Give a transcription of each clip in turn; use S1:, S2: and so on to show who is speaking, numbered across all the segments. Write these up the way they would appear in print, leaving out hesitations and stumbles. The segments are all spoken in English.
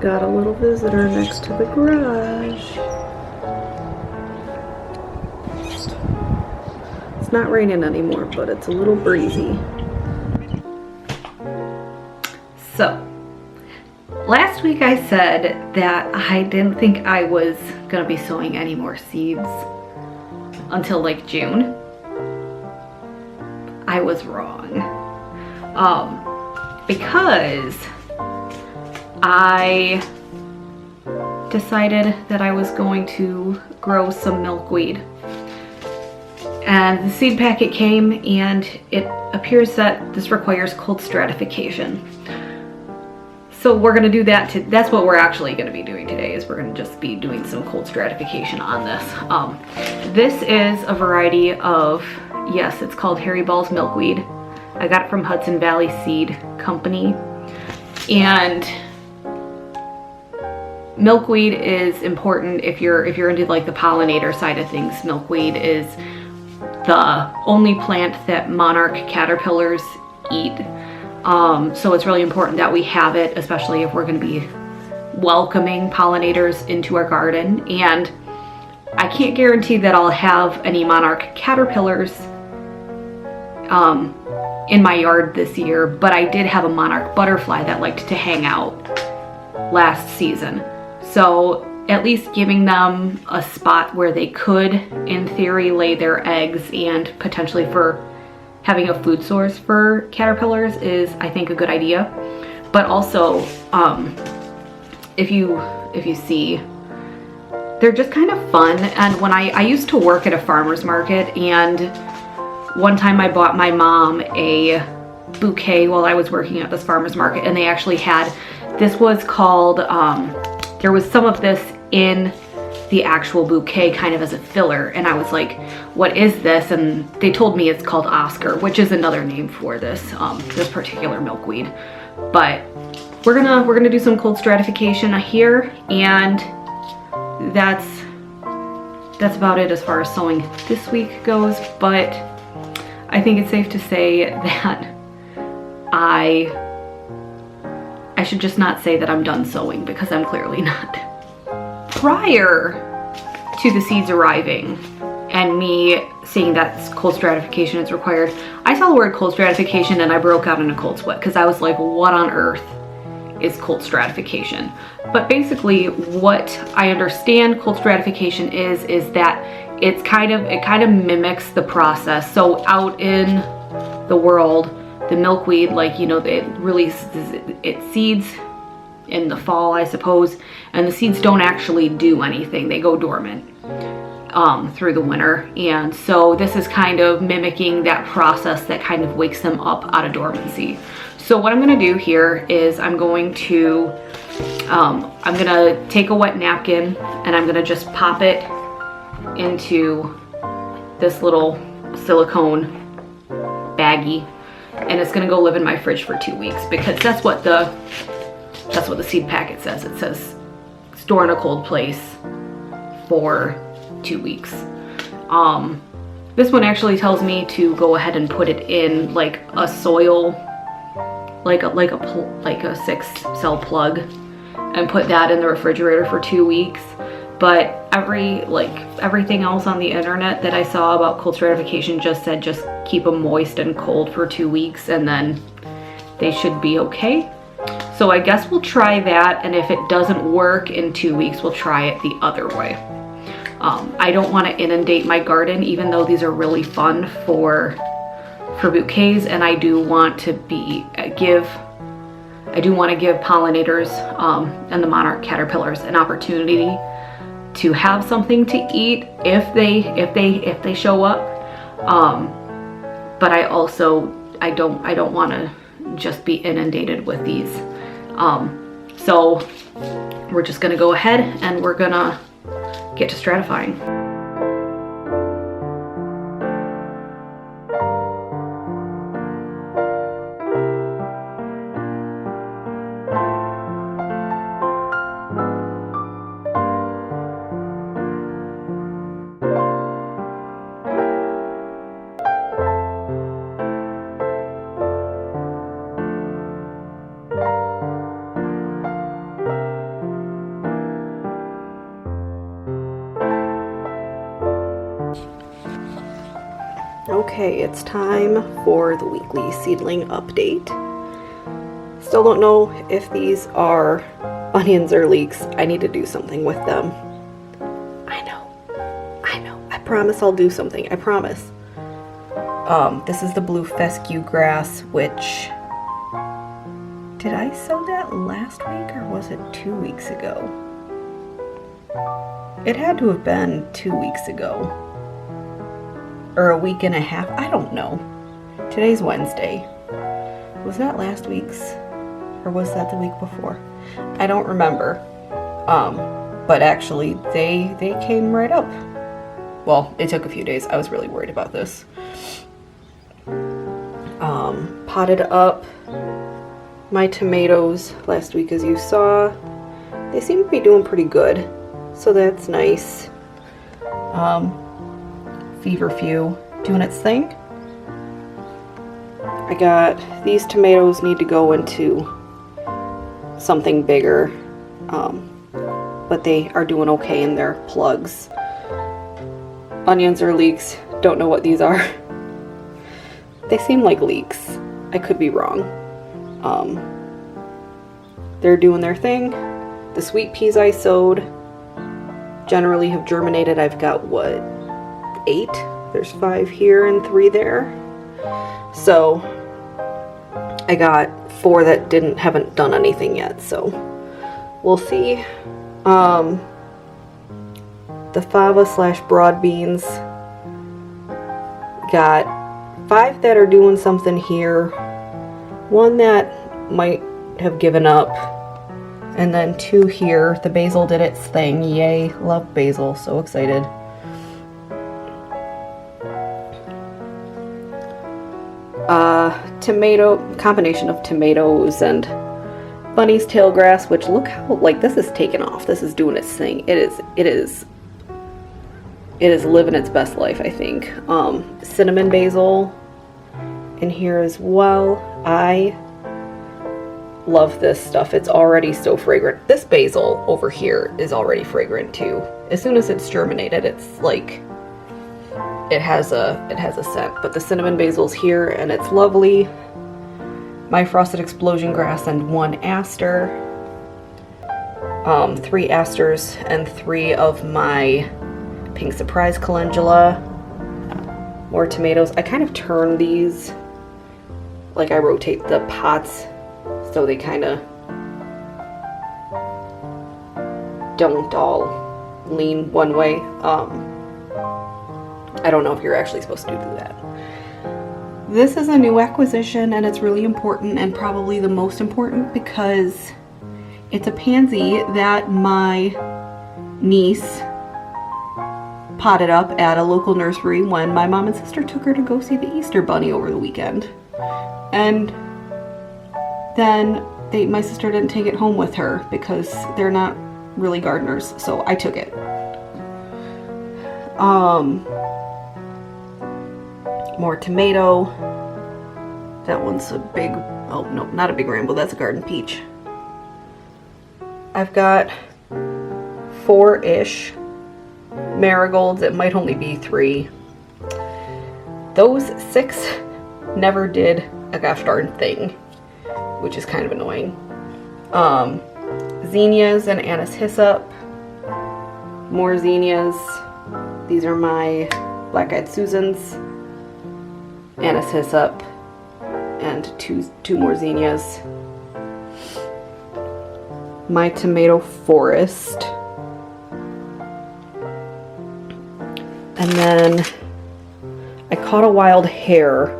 S1: Got a little visitor next to the garage. It's not raining anymore, but it's a little breezy. So, last week I said that I didn't think I was gonna be sowing any more seeds until like June. I was wrong. Because I decided that I was going to grow some milkweed. And the seed packet came, and it appears that this requires cold stratification. So we're gonna do that. That's what we're actually gonna be doing today, is we're gonna just be doing some cold stratification on this. This is a variety of, yes, it's called Hairy Balls milkweed. I got it from Hudson Valley Seed Company. And milkweed is important if you're into like the pollinator side of things. Milkweed is the only plant that monarch caterpillars eat. So it's really important that we have it, especially if we're going to be welcoming pollinators into our garden. And I can't guarantee that I'll have any monarch caterpillars in my yard this year, but I did have a monarch butterfly that liked to hang out last season. So at least giving them a spot where they could, in theory, lay their eggs and potentially for having a food source for caterpillars is, I think, a good idea. But also, if you see, they're just kind of fun. And when I used to work at a farmer's market, and one time I bought my mom a bouquet while I was working at this farmer's market, and they actually had, this was called, there was some of this in the actual bouquet kind of as a filler, and I was like, what is this? And they told me it's called Oscar, which is another name for this this particular milkweed. But we're gonna do some cold stratification here, and that's about it as far as sowing this week goes. But I think it's safe to say that I should just not say that I'm done sowing, because I'm clearly not. Prior to the seeds arriving and me seeing that cold stratification is required, I saw the word cold stratification and I broke out in a cold sweat, because I was like, what on earth is cold stratification? But basically what I understand cold stratification is that it kind of mimics the process. So out in the world, the milkweed, like, you know, it releases its seeds in the fall, I suppose, and the seeds don't actually do anything. They go dormant through the winter. And so this is kind of mimicking that process that kind of wakes them up out of dormancy. So what I'm gonna do here is I'm gonna take a wet napkin and I'm gonna just pop it into this little silicone baggie, and it's gonna go live in my fridge for 2 weeks, because that's what the seed packet says. It says store in a cold place for 2 weeks. This one actually tells me to go ahead and put it in like a soil, like a 6-cell plug, and put that in the refrigerator for 2 weeks. But everything else on the internet that I saw about cold stratification just said just keep them moist and cold for 2 weeks, and then they should be okay. So I guess we'll try that, and if it doesn't work in 2 weeks, we'll try it the other way. I don't want to inundate my garden, even though these are really fun for bouquets, and I do want to give pollinators and the monarch caterpillars an opportunity to have something to eat if they show up. But I don't want to just be inundated with these. So we're just gonna go ahead and we're gonna get to stratifying. Okay, it's time for the weekly seedling update. Still don't know if these are onions or leeks. I need to do something with them. I know. I promise I'll do something. I promise. This is the blue fescue grass, which... Did I sow that last week or was it 2 weeks ago? It had to have been 2 weeks ago. Or a week and a half, I don't know. Today's Wednesday. Was that last week's? Or was that the week before? I don't remember. But actually, they came right up. Well, it took a few days. I was really worried about this. Potted up my tomatoes last week, as you saw. They seem to be doing pretty good, so that's nice. Feverfew doing its thing. I got these tomatoes need to go into something bigger, but they are doing okay in their plugs. Onions or leeks, don't know what these are. They seem like leeks. I could be wrong. They're doing their thing. The sweet peas I sowed generally have germinated. I've got, what, 8? There's 5 here and 3 there. So I got 4 that haven't done anything yet, so we'll see. The fava / broad beans, got 5 that are doing something here, 1 that might have given up, and then 2 here. The basil did its thing. Yay, love basil, so excited. Tomato, combination of tomatoes and bunny's tail grass, which look how, like, this is taking off. This is doing its thing. It is living its best life, I think. Cinnamon basil in here as well. I love this stuff. It's already so fragrant. This basil over here is already fragrant too. As soon as it's germinated, it's like it has a scent. But the cinnamon basil's here and it's lovely. My frosted explosion grass and 1 aster. 3 asters and 3 of my pink surprise calendula. More tomatoes. I kind of turn these, like I rotate the pots so they kind of don't all lean one way. I don't know if you're actually supposed to do that. This is a new acquisition and it's really important, and probably the most important because it's a pansy that my niece potted up at a local nursery when my mom and sister took her to go see the Easter Bunny over the weekend. And then my sister didn't take it home with her because they're not really gardeners, so I took it. More tomato. That one's a big, oh no, not a big ramble, that's a garden peach. I've got 4-ish marigolds. It might only be 3. Those 6 never did a gosh darn thing, which is kind of annoying. Zinnias and anise hyssop. More zinnias. These are my black-eyed Susans. Anise hyssop. And two more zinnias. My tomato forest. And then I caught a wild hare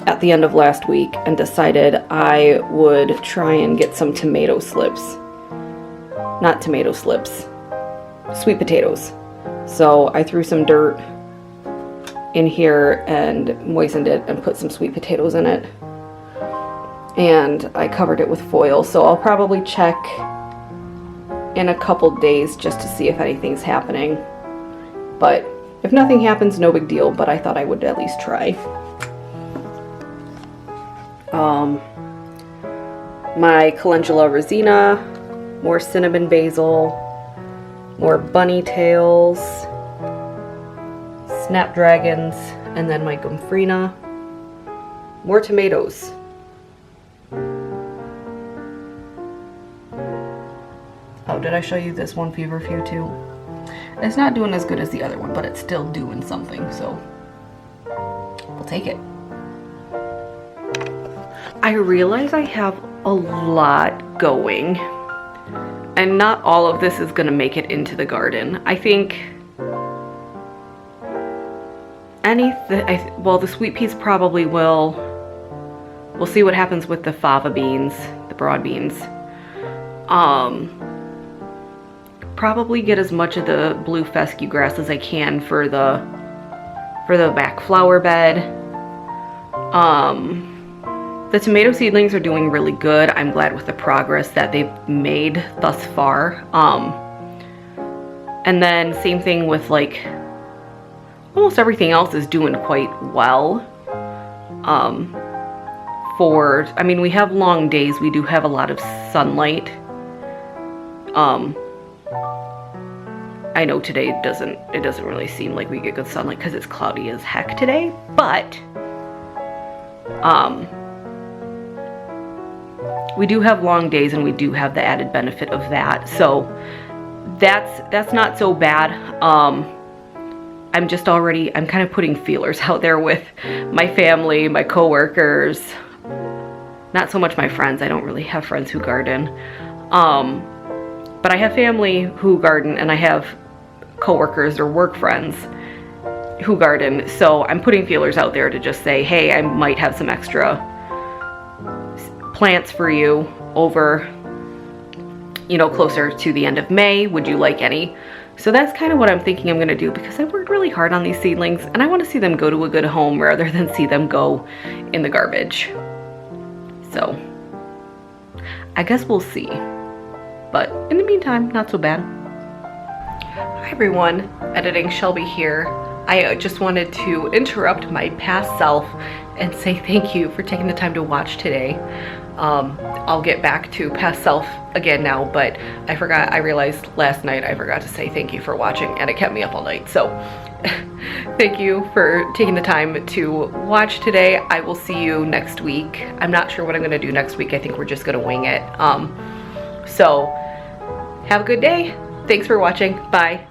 S1: at the end of last week and decided I would try and get some tomato slips. Not tomato slips, sweet potatoes. So I threw some dirt in here and moistened it and put some sweet potatoes in it. And I covered it with foil, so I'll probably check in a couple days just to see if anything's happening. But if nothing happens, no big deal, but I thought I would at least try. My calendula resina, more cinnamon basil, more bunny tails, snapdragons, and then my gomphrena. More tomatoes. Oh, did I show you this one feverfew too? It's not doing as good as the other one, but it's still doing something, so we'll take it. I realize I have a lot going, and not all of this is gonna make it into the garden. I think well, the sweet peas probably will. We'll see what happens with the fava beans, the broad beans. Probably get as much of the blue fescue grass as I can for the back flower bed. The tomato seedlings are doing really good. I'm glad with the progress that they've made thus far. And then same thing with, like, almost everything else is doing quite well. I mean, we have long days. We do have a lot of sunlight. I know today it doesn't really seem like we get good sunlight because it's cloudy as heck today, but we do have long days, and we do have the added benefit of that. So that's not so bad. I'm kind of putting feelers out there with my family, my coworkers, not so much my friends. I don't really have friends who garden. But I have family who garden, and I have coworkers or work friends who garden. So I'm putting feelers out there to just say, hey, I might have some extra plants for you over, you know, closer to the end of May. Would you like any? So that's kind of what I'm thinking I'm going to do, because I worked really hard on these seedlings, and I want to see them go to a good home rather than see them go in the garbage. So I guess we'll see. But in the meantime, not so bad. Hi everyone, editing Shelby here. I just wanted to interrupt my past self and say thank you for taking the time to watch today. I'll get back to past self again now, but I realized last night I forgot to say thank you for watching, and it kept me up all night. So thank you for taking the time to watch today. I will see you next week. I'm not sure what I'm gonna do next week. I think we're just gonna wing it. So have a good day. Thanks for watching. Bye.